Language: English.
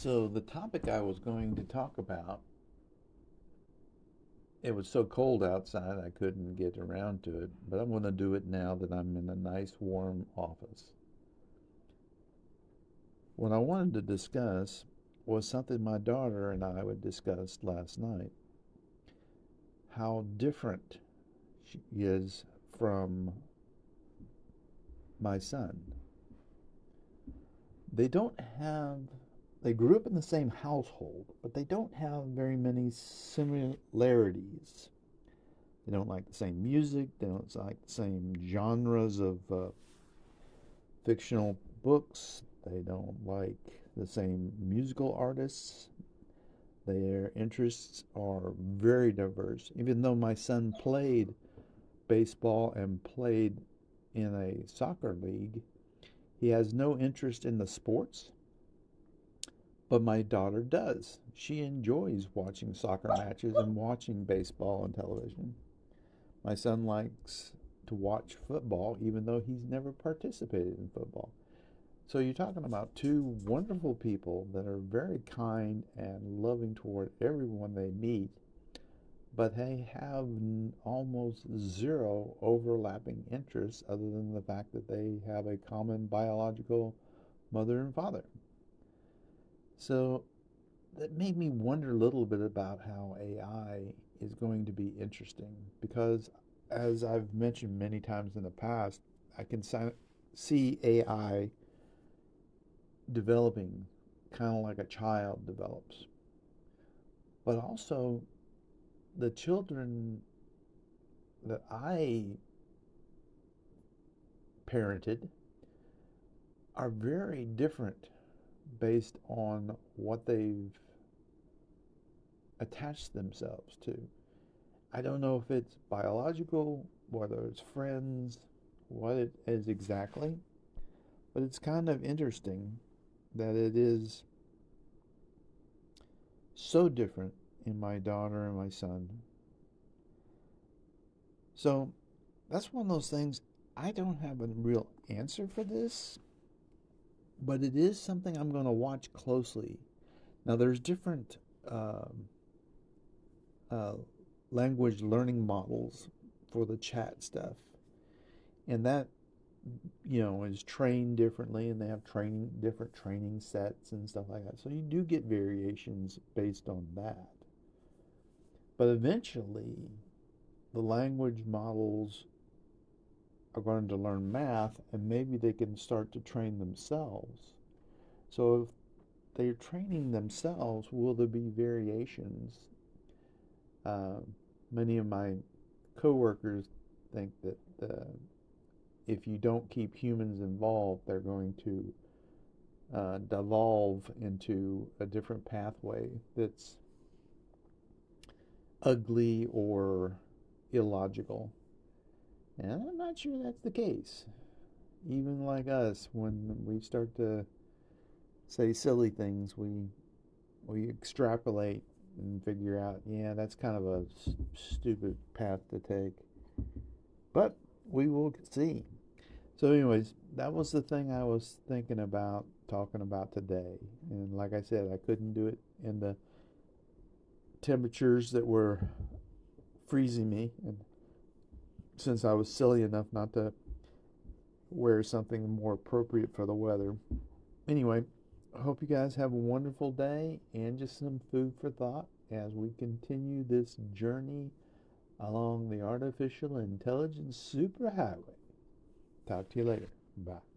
So the topic I was going to talk about, it was so cold outside I couldn't get around to it, but I'm going to do it now that I'm in a nice warm office. What I wanted to discuss was something my daughter and I would discuss last night. How different she is from my son. They don't have they grew up in the same household, but they don't have very many similarities. They don't like the same music. They don't like the same genres of fictional books. They don't like the same musical artists. Their interests are very diverse. Even though my son played baseball and played in a soccer league, he has no interest in the sports, but my daughter does. She enjoys watching soccer matches and watching baseball on television. My son likes to watch football, even though he's never participated in football. So you're talking about two wonderful people that are very kind and loving toward everyone they meet, but they have almost zero overlapping interests other than the fact that they have a common biological mother and father. So that made me wonder a little bit about how AI is going to be interesting because, as I've mentioned many times in the past, I can see AI developing kind of like a child develops. But also, the children that I parented are very different based on what they've attached themselves to. I don't know if it's biological, whether it's friends, what it is exactly, but it's kind of interesting that it is so different in my daughter and my son. So that's one of those things. I don't have a real answer for this, but it is something I'm going to watch closely. Now, there's different uh, language learning models for the chat stuff, and that is trained differently, and they have training different training sets and stuff like that. So you do get variations based on that. But eventually, the language models are going to learn math, and maybe they can start to train themselves. So if they're training themselves, will there be variations? Uh, Many of my coworkers think that if you don't keep humans involved, they're going to devolve into a different pathway that's ugly or illogical. And I'm not sure that's the case. Even like us, when we start to say silly things, we extrapolate and figure out, yeah, that's kind of a stupid path to take. But we will see. So, anyways, that was the thing I was thinking about talking about today. And like I said, I couldn't do it in the temperatures that were freezing me. And since I was silly enough not to wear something more appropriate for the weather. Anyway, I hope you guys have a wonderful day and just some food for thought as we continue this journey along the artificial intelligence superhighway. Talk to you later. Bye.